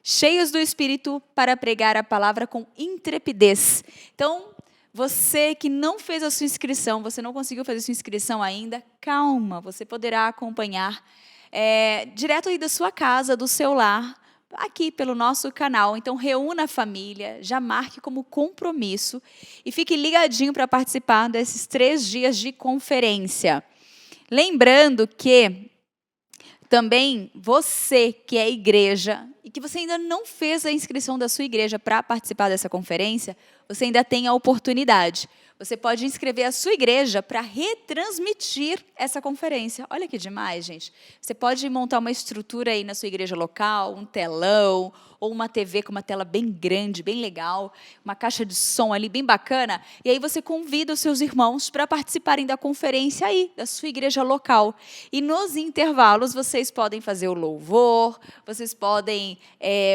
cheios do Espírito para pregar a palavra com intrepidez. Então, você que não fez a sua inscrição, você não conseguiu fazer a sua inscrição ainda, calma, você poderá acompanhar direto aí da sua casa, do seu lar, aqui pelo nosso canal. Então, reúna a família, já marque como compromisso e fique ligadinho para participar desses 3 dias de conferência. Lembrando que também você que é igreja e que você ainda não fez a inscrição da sua igreja para participar dessa conferência, você ainda tem a oportunidade. Você pode inscrever a sua igreja para retransmitir essa conferência. Olha que demais, gente. Você pode montar uma estrutura aí na sua igreja local, um telão, ou uma TV com uma tela bem grande, bem legal, uma caixa de som ali bem bacana, e aí você convida os seus irmãos para participarem da conferência aí, da sua igreja local. E nos intervalos, vocês podem fazer o louvor, vocês podem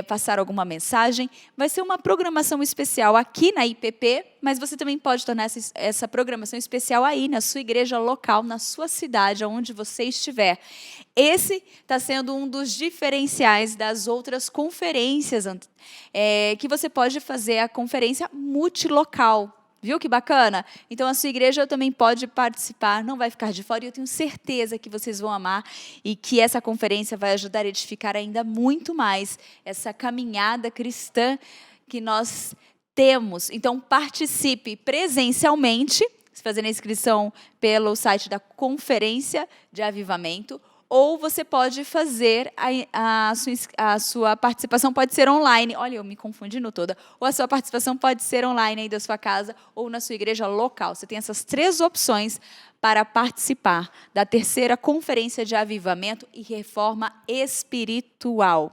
passar alguma mensagem. Vai ser uma programação especial aqui na IPP, mas você também pode tornar essa programação especial aí na sua igreja local, na sua cidade, onde você estiver. Esse está sendo um dos diferenciais das outras conferências, que você pode fazer a conferência multilocal. Viu que bacana? Então, a sua igreja também pode participar, não vai ficar de fora, e eu tenho certeza que vocês vão amar e que essa conferência vai ajudar a edificar ainda muito mais essa caminhada cristã que nós temos. Então, participe presencialmente, fazendo a inscrição pelo site da Conferência de Avivamento, ou você pode fazer a sua participação, pode ser online. Olha, eu me confundindo toda. Ou a sua participação pode ser online aí da sua casa ou na sua igreja local. Você tem essas 3 opções para participar da terceira Conferência de Avivamento e Reforma Espiritual.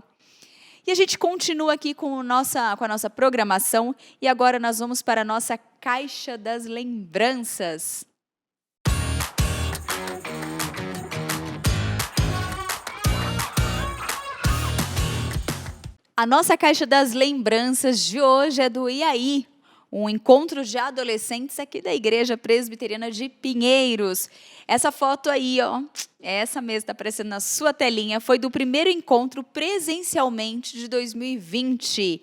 E a gente continua aqui com a nossa programação, e agora nós vamos para a nossa Caixa das Lembranças. A nossa Caixa das Lembranças de hoje é do IAI, um encontro de adolescentes aqui da Igreja Presbiteriana de Pinheiros. Essa foto aí, ó, essa mesmo, está aparecendo na sua telinha, foi do primeiro encontro presencialmente de 2020.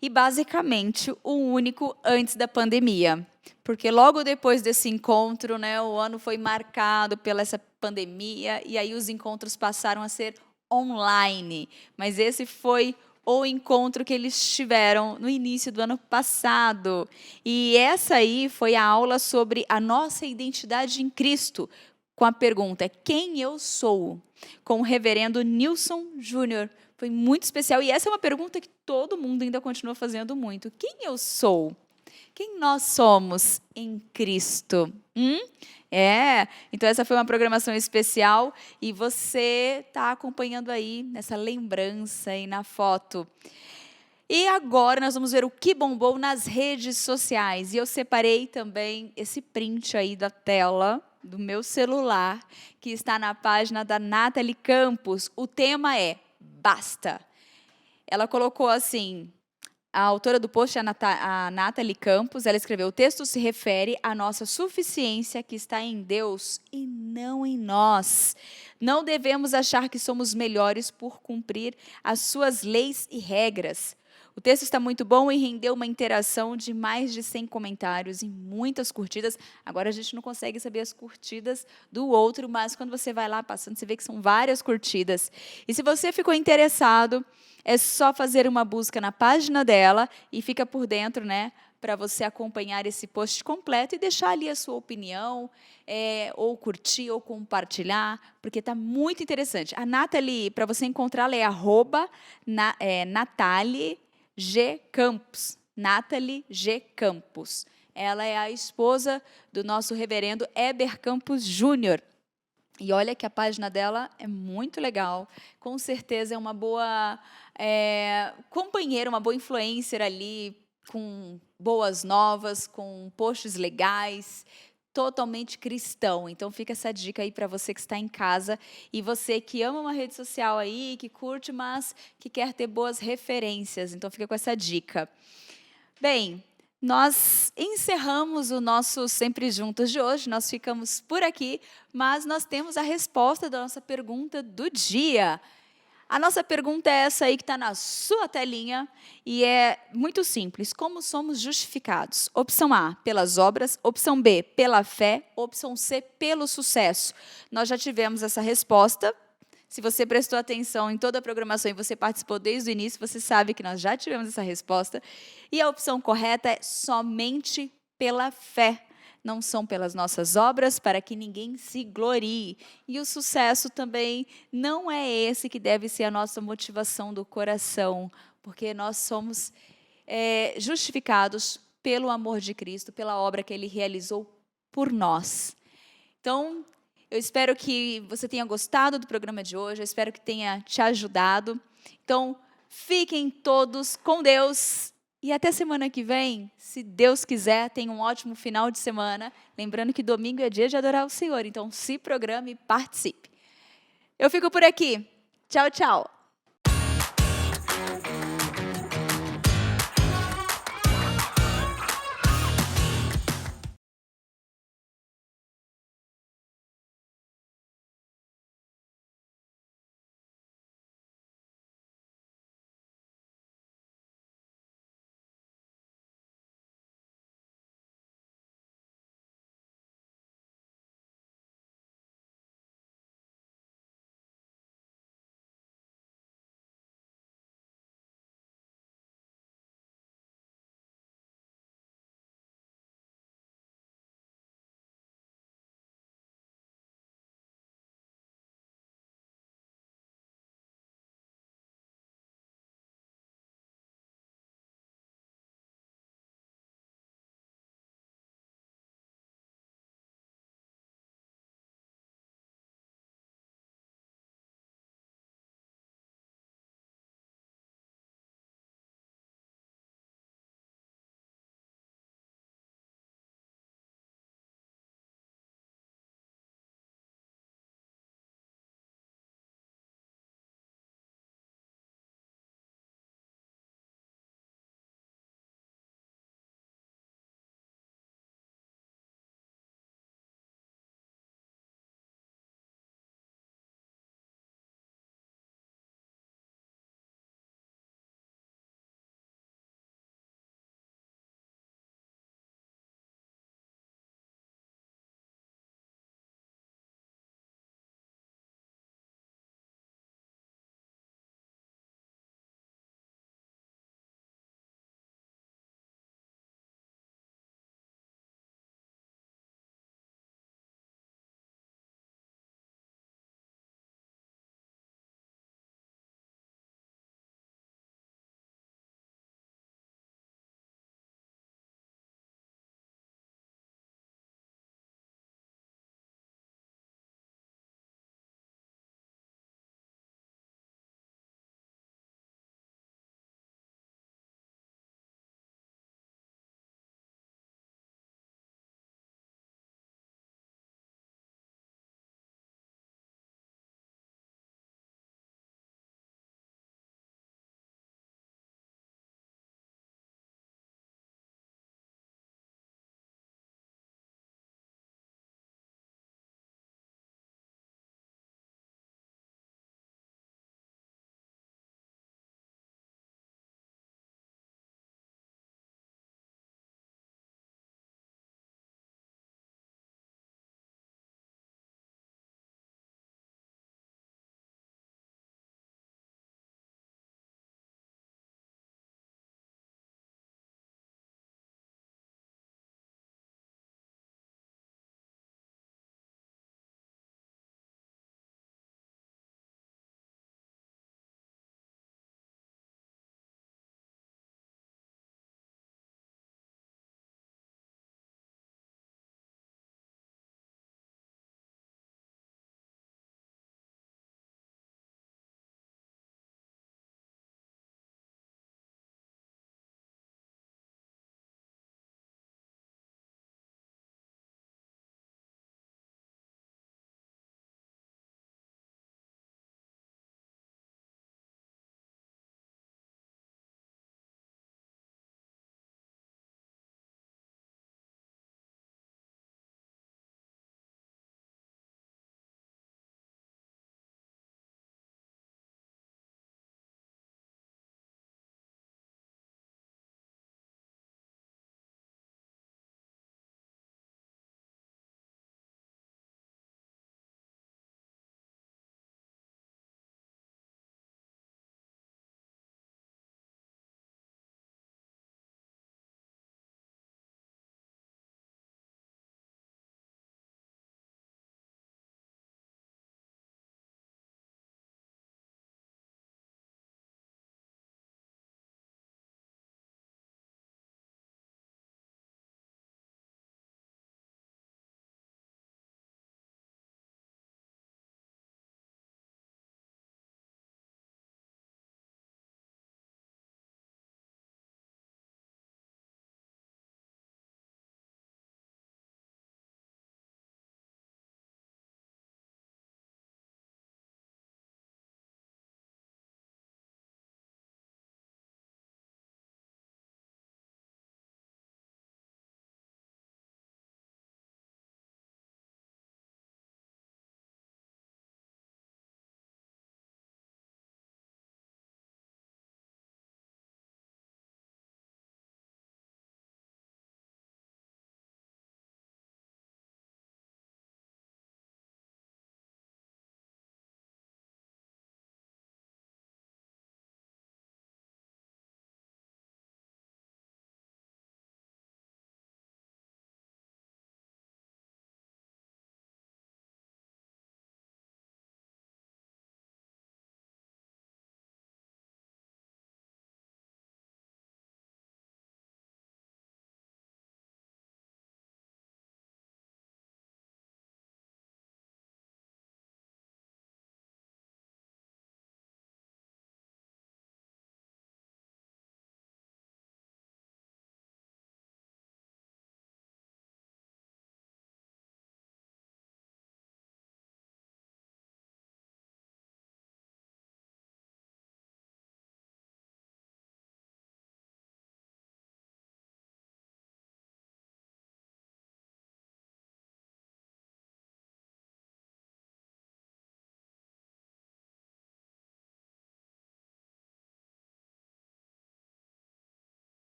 E, basicamente, o único antes da pandemia. Porque logo depois desse encontro, né, o ano foi marcado pela essa pandemia, e aí os encontros passaram a ser online. Mas esse foi o encontro que eles tiveram no início do ano passado. E essa aí foi a aula sobre a nossa identidade em Cristo, com a pergunta, quem eu sou? Com o reverendo Nilson Júnior. Foi muito especial, e essa é uma pergunta que todo mundo ainda continua fazendo muito. Quem eu sou? Quem nós somos em Cristo? Então essa foi uma programação especial e você está acompanhando aí nessa lembrança aí na foto. E agora nós vamos ver o que bombou nas redes sociais. E eu separei também esse print aí da tela do meu celular, que está na página da Nathalie Campos. O tema é Basta. Ela colocou assim... A autora do post é a Nathalie Campos. Ela escreveu, o texto se refere à nossa suficiência que está em Deus e não em nós. Não devemos achar que somos melhores por cumprir as suas leis e regras. O texto está muito bom e rendeu uma interação de mais de 100 comentários e muitas curtidas. Agora a gente não consegue saber as curtidas do outro, mas quando você vai lá passando, você vê que são várias curtidas. E se você ficou interessado, é só fazer uma busca na página dela e fica por dentro, né, para você acompanhar esse post completo e deixar ali a sua opinião, ou curtir, ou compartilhar, porque está muito interessante. A Nathalie, para você encontrá-la, é @Nathalie G. Campos. Nathalie G. Campos. Ela é a esposa do nosso reverendo Heber Campos Júnior. E olha que a página dela é muito legal. Com certeza é uma boa companheira, uma boa influencer ali, com boas novas, com posts legais, totalmente cristão. Então fica essa dica aí para você que está em casa e você que ama uma rede social aí, que curte, mas que quer ter boas referências. Então fica com essa dica. Bem, Nós encerramos o nosso Sempre Juntos de hoje, nós ficamos por aqui, mas nós temos a resposta da nossa pergunta do dia. A nossa pergunta é essa aí que está na sua telinha e é muito simples. Como somos justificados? Opção A, pelas obras. Opção B, pela fé. Opção C, pelo sucesso. Nós já tivemos essa resposta. Se você prestou atenção em toda a programação e você participou desde o início, você sabe que nós já tivemos essa resposta. E a opção correta é somente pela fé. Não são pelas nossas obras, para que ninguém se glorie. E o sucesso também não é esse que deve ser a nossa motivação do coração, porque nós somos justificados pelo amor de Cristo, pela obra que Ele realizou por nós. Então, eu espero que você tenha gostado do programa de hoje, eu espero que tenha te ajudado. Então, fiquem todos com Deus. E até semana que vem, se Deus quiser, tenha um ótimo final de semana. Lembrando que domingo é dia de adorar o Senhor, então se programe e participe. Eu fico por aqui. Tchau, tchau.